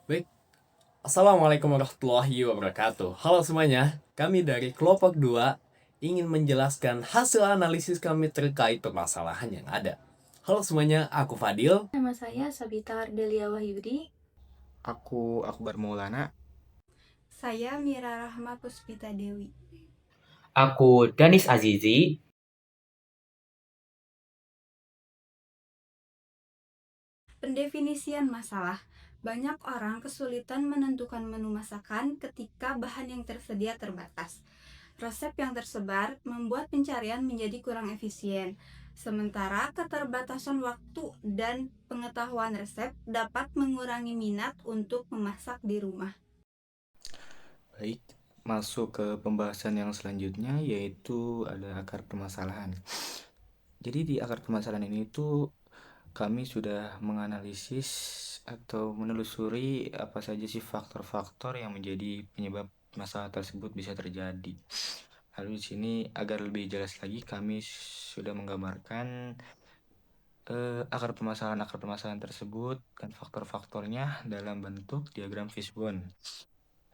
Baik, Assalamualaikum warahmatullahi wabarakatuh. Halo semuanya, kami dari kelompok 2 ingin menjelaskan hasil analisis kami terkait permasalahan yang ada. Halo semuanya, aku Fadil. Nama saya Sabita Ardelia Wahyudi. Aku Akbar Maulana. Saya Mira Rahma Puspita Dewi. Aku Danis Azizi. Pendefinisian masalah. Banyak orang kesulitan menentukan menu masakan ketika bahan yang tersedia terbatas. Resep yang tersebar membuat pencarian menjadi kurang efisien. Sementara keterbatasan waktu dan pengetahuan resep dapat mengurangi minat untuk memasak di rumah. Baik, masuk ke pembahasan yang selanjutnya yaitu ada akar permasalahan. Jadi di akar permasalahan ini tuh kami sudah menganalisis atau menelusuri apa saja sih faktor-faktor yang menjadi penyebab masalah tersebut bisa terjadi. Lalu di sini agar lebih jelas lagi kami sudah menggambarkan akar permasalahan tersebut dan faktor-faktornya dalam bentuk diagram fishbone.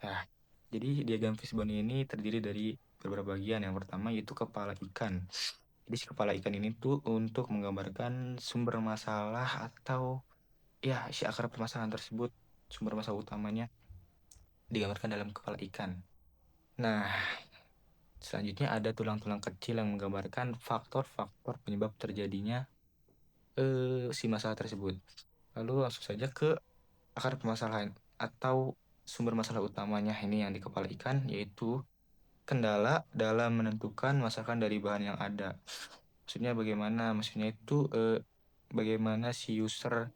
Nah, jadi diagram fishbone ini terdiri dari beberapa bagian. Yang pertama yaitu kepala ikan. Jadi si kepala ikan ini tuh untuk menggambarkan sumber masalah atau ya si akar permasalahan tersebut, sumber masalah utamanya digambarkan dalam kepala ikan. Nah, selanjutnya ada tulang-tulang kecil yang menggambarkan faktor-faktor penyebab terjadinya si masalah tersebut. Lalu langsung saja ke akar permasalahan atau sumber masalah utamanya ini yang di kepala ikan yaitu kendala dalam menentukan masakan dari bahan yang ada. Maksudnya bagaimana? Maksudnya itu bagaimana si user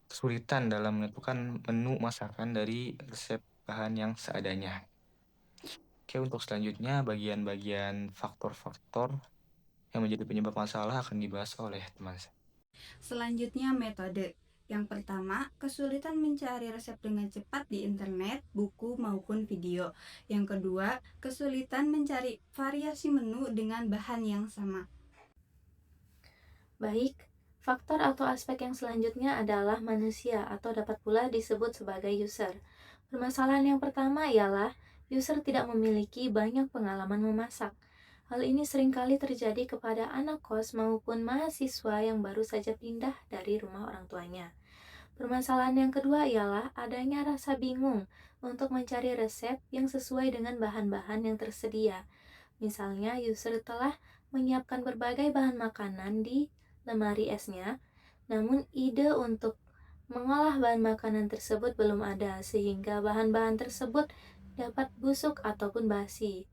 kesulitan dalam menentukan menu masakan dari resep bahan yang seadanya. Oke, untuk selanjutnya bagian-bagian faktor-faktor yang menjadi penyebab masalah akan dibahas oleh teman saya. Selanjutnya metode. Yang pertama, kesulitan mencari resep dengan cepat di internet, buku maupun video. Yang kedua, kesulitan mencari variasi menu dengan bahan yang sama. Baik, faktor atau aspek yang selanjutnya adalah manusia atau dapat pula disebut sebagai user. Permasalahan yang pertama ialah user tidak memiliki banyak pengalaman memasak. Hal ini seringkali terjadi kepada anak kos maupun mahasiswa yang baru saja pindah dari rumah orang tuanya. Permasalahan yang kedua ialah adanya rasa bingung untuk mencari resep yang sesuai dengan bahan-bahan yang tersedia. Misalnya, user telah menyiapkan berbagai bahan makanan di lemari esnya, namun ide untuk mengolah bahan makanan tersebut belum ada, sehingga bahan-bahan tersebut dapat busuk ataupun basi.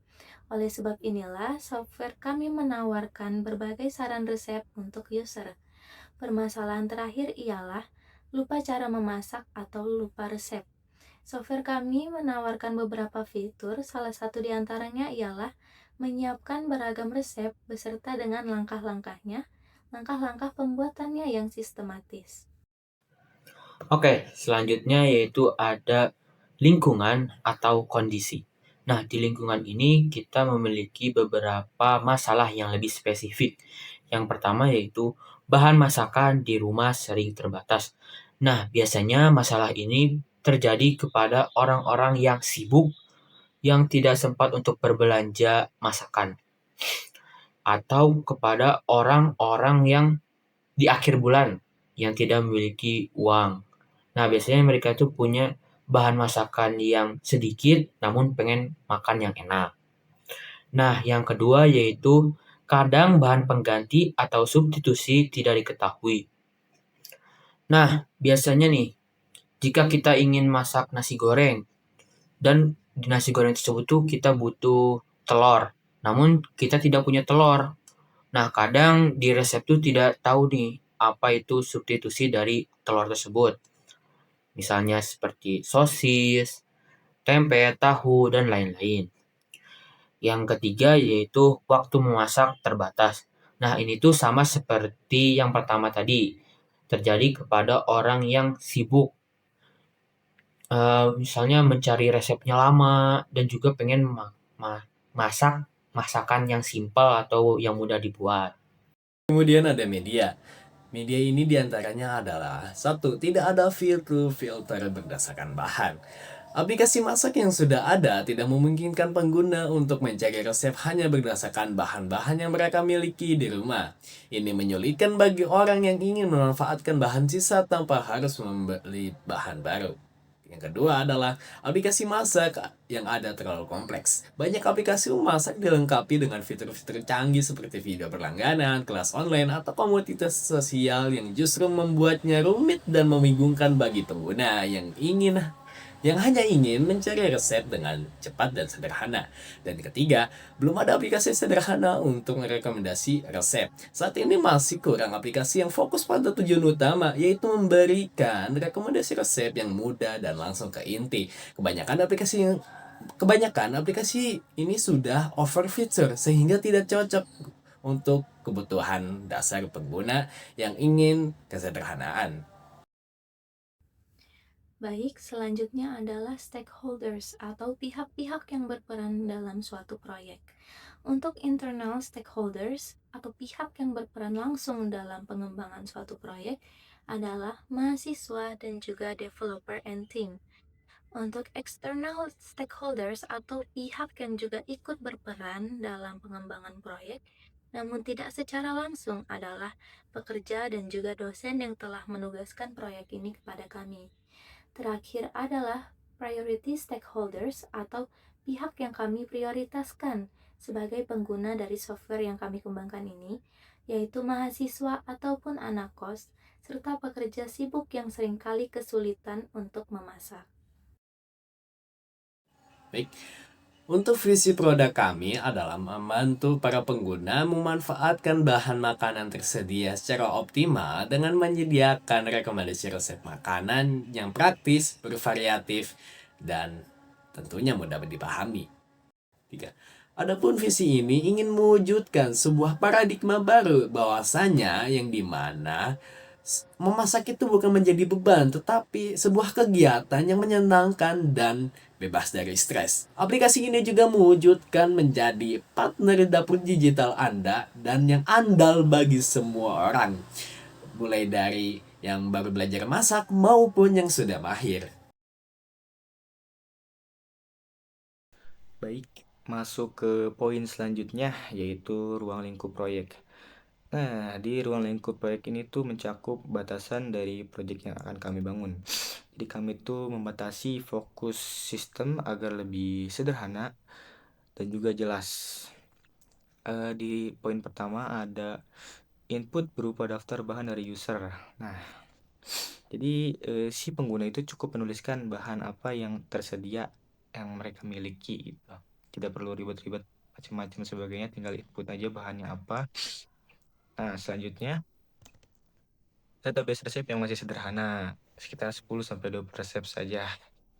Oleh sebab inilah, software kami menawarkan berbagai saran resep untuk user. Permasalahan terakhir ialah lupa cara memasak atau lupa resep. Software kami menawarkan beberapa fitur, salah satu di antaranya ialah menyiapkan beragam resep beserta dengan langkah-langkahnya, langkah-langkah pembuatannya yang sistematis. Oke, selanjutnya yaitu ada lingkungan atau kondisi. Nah, di lingkungan ini kita memiliki beberapa masalah yang lebih spesifik. Yang pertama yaitu bahan masakan di rumah sering terbatas. Nah, biasanya masalah ini terjadi kepada orang-orang yang sibuk, yang tidak sempat untuk berbelanja masakan, atau kepada orang-orang yang di akhir bulan yang tidak memiliki uang. Nah, biasanya mereka itu punya bahan masakan yang sedikit namun pengen makan yang enak. Nah, yang kedua yaitu kadang bahan pengganti atau substitusi tidak diketahui. Nah, biasanya nih, jika kita ingin masak nasi goreng dan di nasi goreng tersebut tuh kita butuh telur, namun kita tidak punya telur. Nah, kadang di resep tuh tidak tahu nih apa itu substitusi dari telur tersebut. Misalnya seperti sosis, tempe, tahu, dan lain-lain. Yang ketiga yaitu waktu memasak terbatas. Nah, ini tuh sama seperti yang pertama tadi, terjadi kepada orang yang sibuk. Misalnya mencari resepnya lama dan juga pengen masak masakan yang simpel atau yang mudah dibuat. Kemudian ada media. Media ini diantaranya adalah: 1. Tidak ada filter berdasarkan bahan. Aplikasi masak yang sudah ada tidak memungkinkan pengguna untuk mencari resep hanya berdasarkan bahan-bahan yang mereka miliki di rumah. Ini menyulitkan bagi orang yang ingin memanfaatkan bahan sisa tanpa harus membeli bahan baru. Yang kedua adalah aplikasi masak yang ada terlalu kompleks. Banyak aplikasi memasak dilengkapi dengan fitur-fitur canggih seperti video berlangganan, kelas online, atau komunitas sosial yang justru membuatnya rumit dan membingungkan bagi pengguna yang hanya ingin mencari resep dengan cepat dan sederhana. Dan ketiga, belum ada aplikasi sederhana untuk merekomendasi resep. Saat ini masih kurang aplikasi yang fokus pada tujuan utama, yaitu memberikan rekomendasi resep yang mudah dan langsung ke inti. Kebanyakan aplikasi ini sudah over feature sehingga tidak cocok untuk kebutuhan dasar pengguna yang ingin kesederhanaan. Baik, selanjutnya adalah stakeholders atau pihak-pihak yang berperan dalam suatu proyek. Untuk internal stakeholders atau pihak yang berperan langsung dalam pengembangan suatu proyek adalah mahasiswa dan juga developer and team. Untuk external stakeholders atau pihak yang juga ikut berperan dalam pengembangan proyek, namun tidak secara langsung adalah pekerja dan juga dosen yang telah menugaskan proyek ini kepada kami. Terakhir adalah priority stakeholders atau pihak yang kami prioritaskan sebagai pengguna dari software yang kami kembangkan ini, yaitu mahasiswa ataupun anak kos, serta pekerja sibuk yang seringkali kesulitan untuk memasak. Baik, untuk visi produk kami adalah membantu para pengguna memanfaatkan bahan makanan tersedia secara optimal dengan menyediakan rekomendasi resep makanan yang praktis, bervariatif, dan tentunya mudah dipahami. 3. Adapun visi ini ingin mewujudkan sebuah paradigma baru bahwasanya yang dimana memasak itu bukan menjadi beban, tetapi sebuah kegiatan yang menyenangkan dan bebas dari stres. Aplikasi ini juga mewujudkan menjadi partner dapur digital Anda dan yang andal bagi semua orang, mulai dari yang baru belajar masak maupun yang sudah mahir. Baik, masuk ke poin selanjutnya yaitu ruang lingkup proyek. Nah, di ruang lingkup proyek ini tuh mencakup batasan dari proyek yang akan kami bangun. Jadi kami tuh membatasi fokus sistem agar lebih sederhana dan juga jelas. Di poin pertama ada input berupa daftar bahan dari user. Nah, jadi si pengguna itu cukup menuliskan bahan apa yang tersedia yang mereka miliki gitu. Tidak perlu ribet-ribet macam-macam sebagainya, tinggal input aja bahannya apa. Nah, selanjutnya database resep yang masih sederhana, sekitar 10-20 resep saja.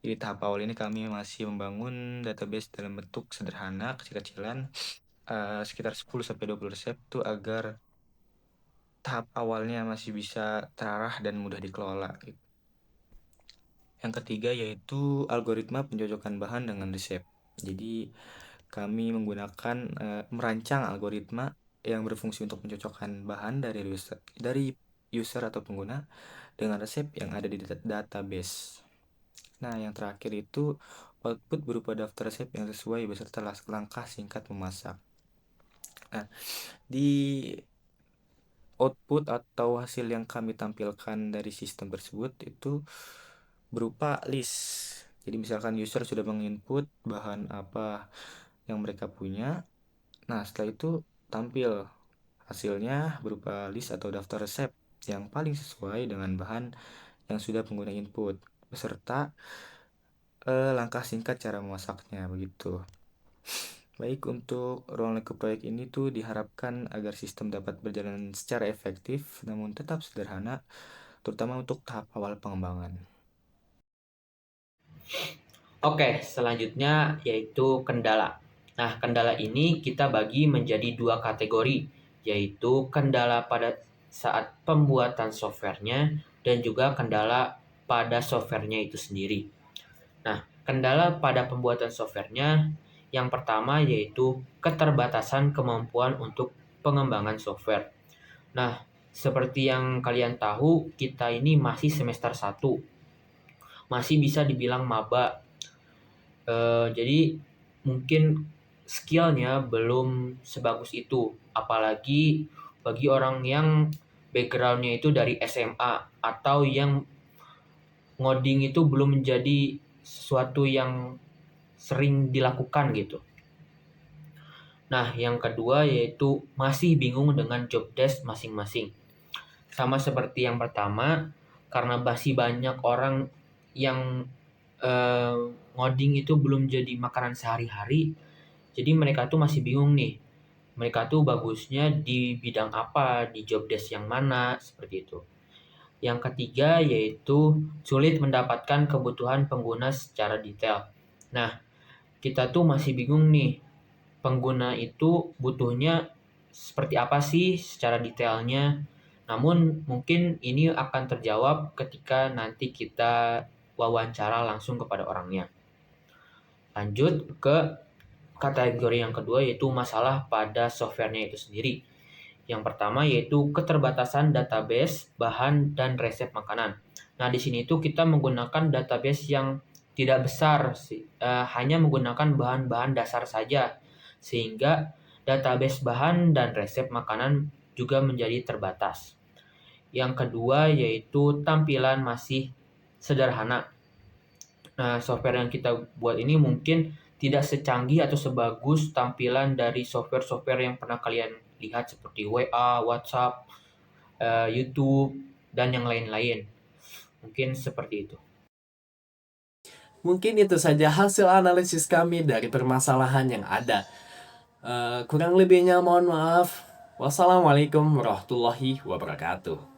Di tahap awal ini kami masih membangun database dalam bentuk sederhana, kecil-kecilan, sekitar 10-20 resep itu agar tahap awalnya masih bisa terarah dan mudah dikelola. Gitu. Yang ketiga yaitu algoritma pencocokan bahan dengan resep. Jadi kami menggunakan merancang algoritma yang berfungsi untuk mencocokkan bahan dari user atau pengguna dengan resep yang ada di database. Nah, yang terakhir itu output berupa daftar resep yang sesuai beserta langkah singkat memasak. Nah, di output atau hasil yang kami tampilkan dari sistem tersebut itu berupa list. Jadi misalkan user sudah menginput bahan apa yang mereka punya. Nah, setelah itu tampil hasilnya berupa list atau daftar resep yang paling sesuai dengan bahan yang sudah pengguna input beserta langkah singkat cara memasaknya begitu. Baik, untuk ruang lingkup proyek ini tuh diharapkan agar sistem dapat berjalan secara efektif namun tetap sederhana, terutama untuk tahap awal pengembangan. Oke, selanjutnya yaitu kendala. Nah, kendala ini kita bagi menjadi 2 kategori, yaitu kendala pada saat pembuatan softwarenya dan juga kendala pada softwarenya itu sendiri. Nah, kendala pada pembuatan softwarenya yang pertama yaitu keterbatasan kemampuan untuk pengembangan software. Nah, Seperti yang kalian tahu, kita ini masih semester 1. Masih bisa dibilang maba. Jadi mungkin skillnya belum sebagus itu. Apalagi bagi orang yang backgroundnya itu dari SMA atau yang ngoding itu belum menjadi sesuatu yang sering dilakukan gitu. Nah, yang kedua yaitu masih bingung dengan job desk masing-masing. Sama seperti yang pertama, karena masih banyak orang yang ngoding itu belum jadi makanan sehari-hari, jadi mereka tuh masih bingung nih. Mereka tuh bagusnya di bidang apa, di job desk yang mana, seperti itu. Yang ketiga yaitu sulit mendapatkan kebutuhan pengguna secara detail. Nah, kita tuh masih bingung nih, pengguna itu butuhnya seperti apa sih secara detailnya. Namun mungkin ini akan terjawab ketika nanti kita wawancara langsung kepada orangnya. Lanjut ke kategori yang kedua yaitu masalah pada softwarenya itu sendiri. Yang pertama yaitu keterbatasan database, bahan, dan resep makanan. Nah, di sini tuh kita menggunakan database yang tidak besar, hanya menggunakan bahan-bahan dasar saja, sehingga database bahan dan resep makanan juga menjadi terbatas. Yang kedua yaitu tampilan masih sederhana. Nah, software yang kita buat ini mungkin tidak secanggih atau sebagus tampilan dari software-software yang pernah kalian lihat seperti WA, WhatsApp, YouTube, dan yang lain-lain. Mungkin seperti itu. Mungkin itu saja hasil analisis kami dari permasalahan yang ada. Kurang lebihnya mohon maaf. Wassalamualaikum warahmatullahi wabarakatuh.